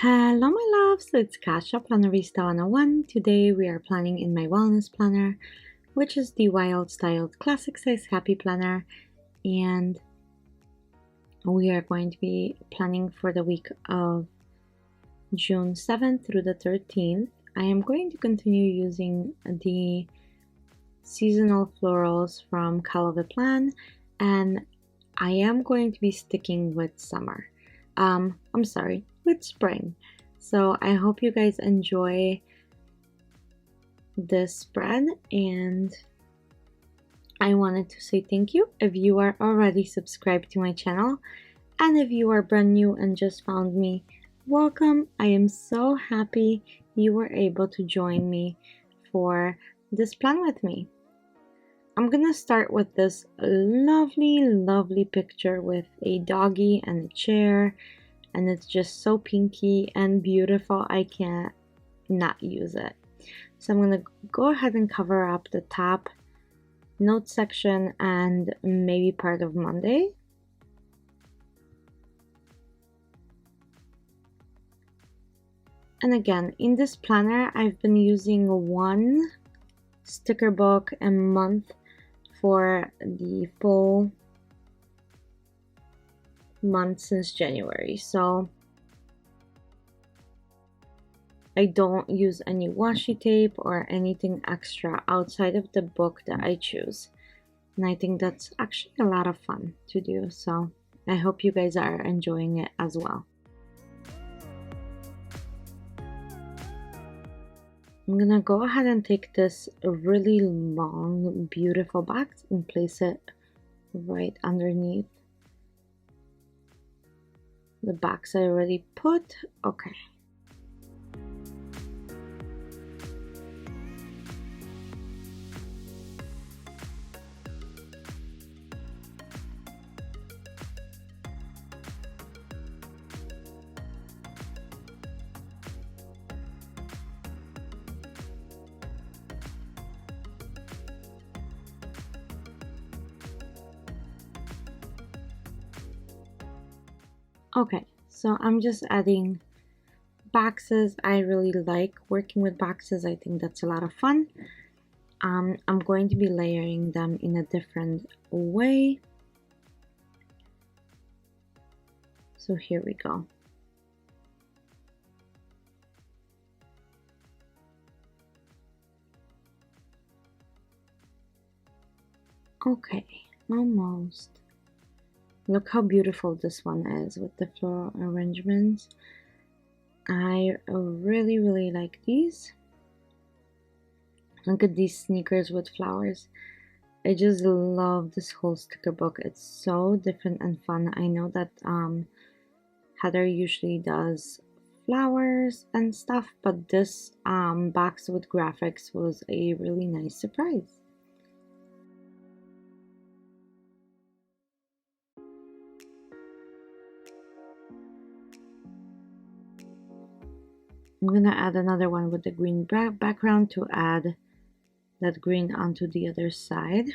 Hello my loves, it's Kasha, Plannerista 101. Today we are planning in my wellness planner, which is the wild styled classic size happy planner, and we are going to be planning for the week of June 7th through the 13th. I am going to continue using the seasonal florals from Kellofaplan, and I am going to be sticking with summer. With spring. So I hope you guys enjoy this spread, and I wanted to say thank you if you are already subscribed to my channel, and if you are brand new and just found me, welcome. I am so happy you were able to join me for this plan with me. I'm gonna start with this lovely picture with a doggy and a chair, and it's just so pinky and beautiful. I can't not use it. So I'm gonna go ahead and cover up the top note section and maybe part of Monday. And again, in this planner, I've been using one sticker book a month for the full month since January. So I don't use any washi tape or anything extra outside of the book that I choose. And I think that's actually a lot of fun to do. So I hope you guys are enjoying it as well. I'm gonna go ahead and take this really long, beautiful box and place it right underneath the box I already put. Okay. Okay, so I'm just adding boxes. I really like working with boxes. I think that's a lot of fun. I'm going to be layering them in a different way. So here we go. Okay, almost. Look how beautiful this one is with the floral arrangements. I really like these. Look at these sneakers with flowers. I just love this whole sticker book. It's so different and fun. I know that Heather usually does flowers and stuff, but this box with graphics was a really nice surprise. I'm gonna add another one with the green background to add that green onto the other side.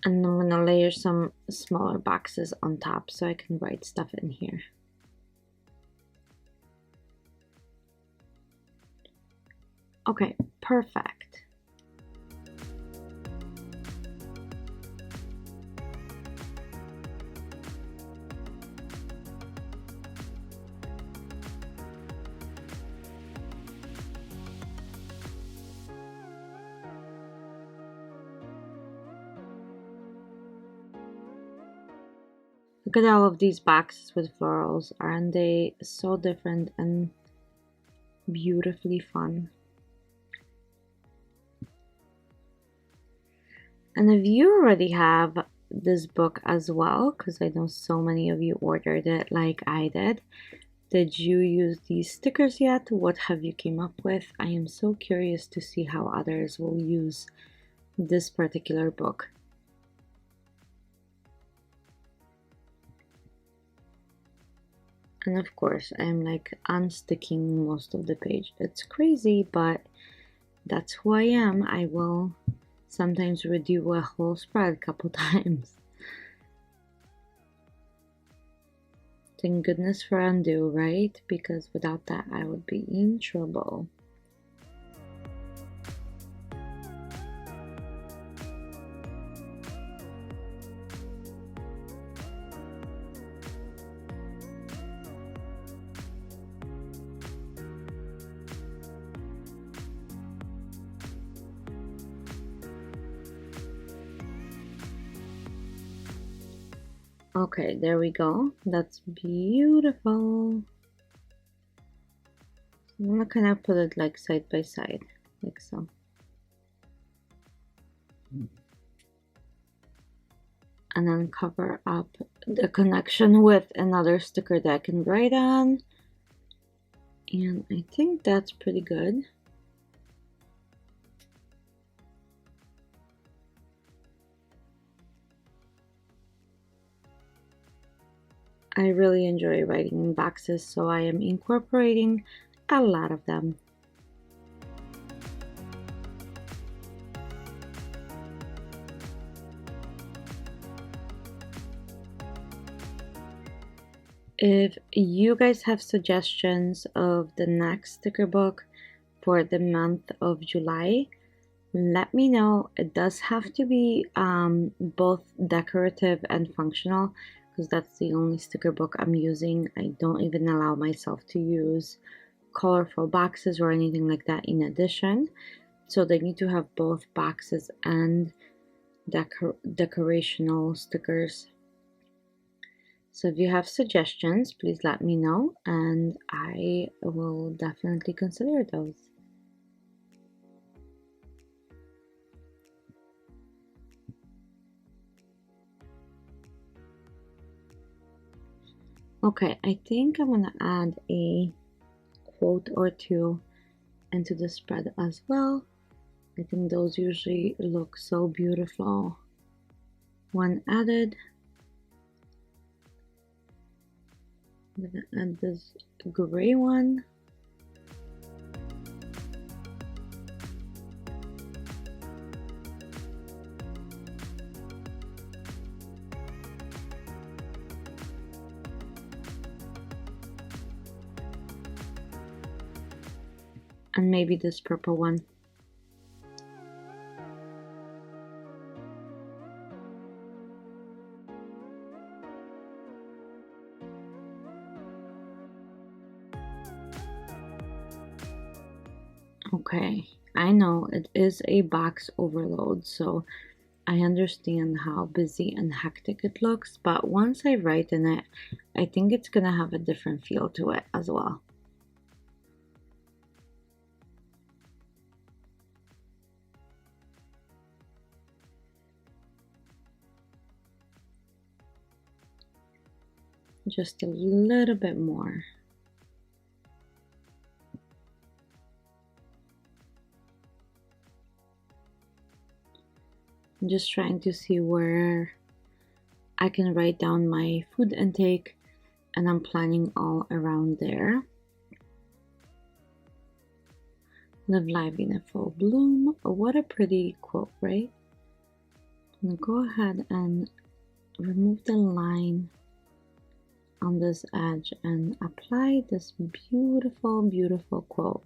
And I'm gonna layer some smaller boxes on top so I can write stuff in here. Okay, perfect. Look at all of these boxes with florals. Aren't they so different and beautifully fun? And if you already have this book as well, because I know so many of you ordered it like I did you use these stickers yet? What have you came up with? I am so curious to see how others will use this particular book. And of course, I'm like unsticking most of the page. It's crazy, but that's who I am. I will sometimes redo a whole spread a couple times. Thank goodness for undo, right? Because without that, I would be in trouble. Okay, there we go. That's beautiful. I'm gonna kind of put it like side by side, like so. And then cover up the connection with another sticker that I can write on. And I think that's pretty good. I really enjoy writing in boxes, so I am incorporating a lot of them. If you guys have suggestions of the next sticker book for the month of July, let me know. It does have to be both decorative and functional, because that's the only sticker book I'm using. I don't even allow myself to use colorful boxes or anything like that in addition. So they need to have both boxes and decorational stickers. So if you have suggestions, please let me know and I will definitely consider those. Okay, I think I'm gonna add a quote or two into the spread as well. I think those usually look so beautiful when added. I'm gonna add this gray one. And maybe this purple one. Okay, I know it is a box overload, so I understand how busy and hectic it looks, but once I write in it, I think it's gonna have a different feel to it as well. Just a little bit more. I'm just trying to see where I can write down my food intake, and I'm planning all around there. Live life in a full bloom. What a pretty quote, right? I'm gonna go ahead and remove the line on this edge and apply this beautiful, beautiful quote.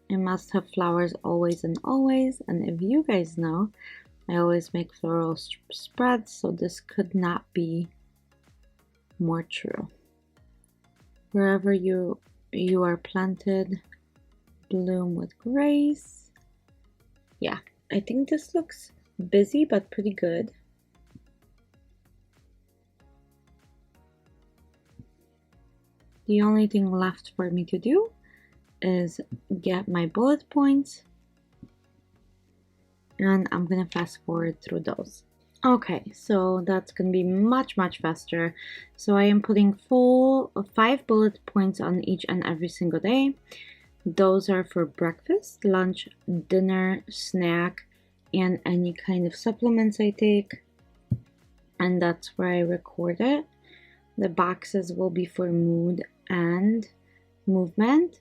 I must have flowers always and always, and if you guys know, I always make floral spreads, so this could not be more true. Wherever you are planted, bloom with grace. Yeah, I think this looks busy but pretty good. The only thing left for me to do is get my bullet points, and I'm gonna fast forward through those. Okay, so that's gonna be much faster. So I am putting 5 bullet points on each and every single day. Those are for breakfast, lunch, dinner, snack, and any kind of supplements I take. and that's where I record it. The boxes will be for mood and movement,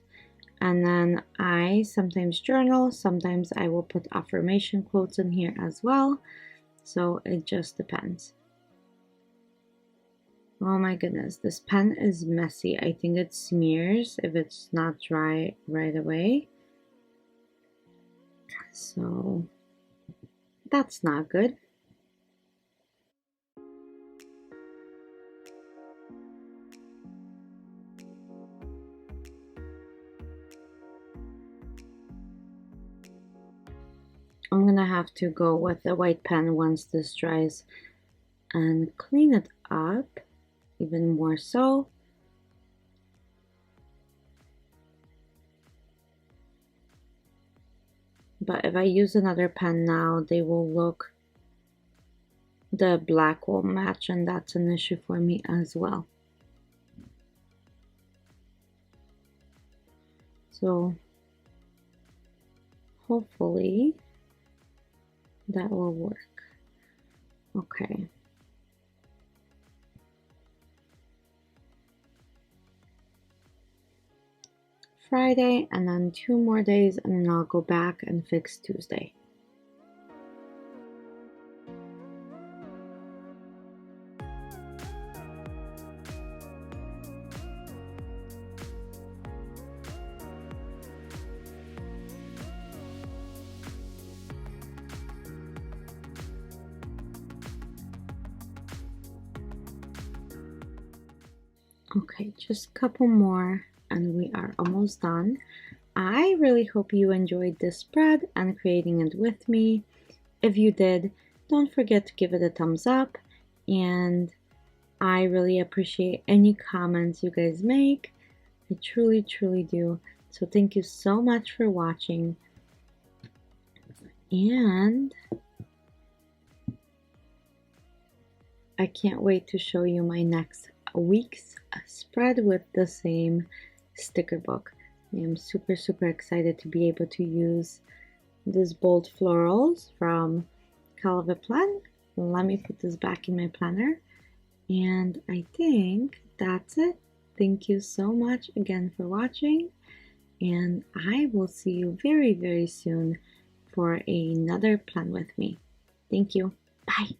and then I sometimes journal, sometimes I will put affirmation quotes in here as well, so it just depends. Oh my goodness, this pen is messy. I think it smears if it's not dry right away, so that's not good. I'm gonna have to go with the white pen once this dries and clean it up even more so. But if I use another pen now, they will look, the black will match, and that's an issue for me as well. So hopefully that will work. Okay. Friday, and then 2 more days, and then I'll go back and fix Tuesday. Okay, just a couple more and we are almost done. I really hope you enjoyed this spread and creating it with me. If you did, don't forget to give it a thumbs up, and I really appreciate any comments you guys make. I truly, truly do. So thank you so much for watching, and I can't wait to show you my next week's spread with the same sticker book. I am super, super excited to be able to use these bold florals from Kellofaplan. Let me put this back in my planner, and I think that's it. Thank you so much again for watching, and I will see you very, very soon for another plan with me. Thank you. Bye.